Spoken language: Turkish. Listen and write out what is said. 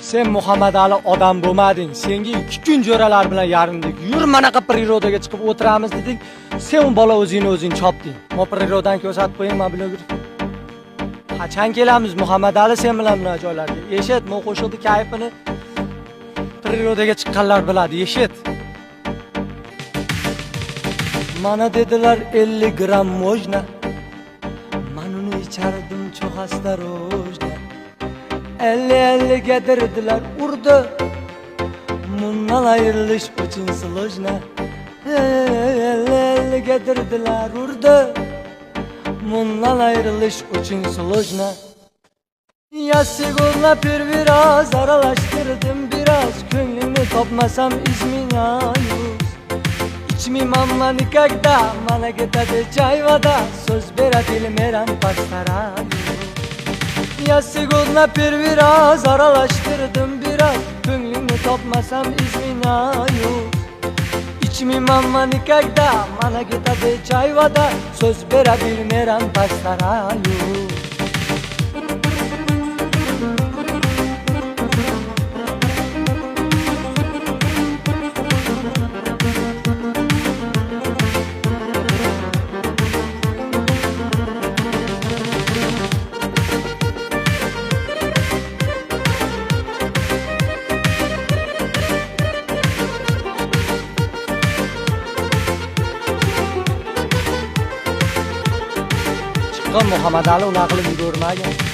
Sen Muhammed Ali odam bo'lmading. Senga 2 kun jo'ralar bilan yarindik. Yur manaqa prirodaga chiqib o'tiramiz dedik. Sen bola o'zing chopding. Men prirodan ko'rsatib qo'yayman bloger. Qachon kelamiz Muhammed Ali sen bilan buna joylarga? Eshit, men qo'shiqni kayfini prirodaga chiqqanlar biladi, eshit. Mana dedilar 50 gram mojna. Men uni ichardim çok hasta rojna. 50 getirdiler urdu. Bundan ayrılış için slojna. 50 getirdiler urdu. Bundan ayrılış için slojna. Ya sigorla biraz aralaştırdım biraz. Könlünü topmasam ismin ayuz. İçmim ama nikakda bana gitadi çayvada. Söz bera dilmeran pastarayuz. Ya sigorla biraz aralaştırdım biraz. Könlünü topmasam ismin ayuz. İçmim ama nikakda bana gitadi çayvada. Söz bera dilmeran pastarayuz. Muhammed Ali unaqa qilib yurmagan.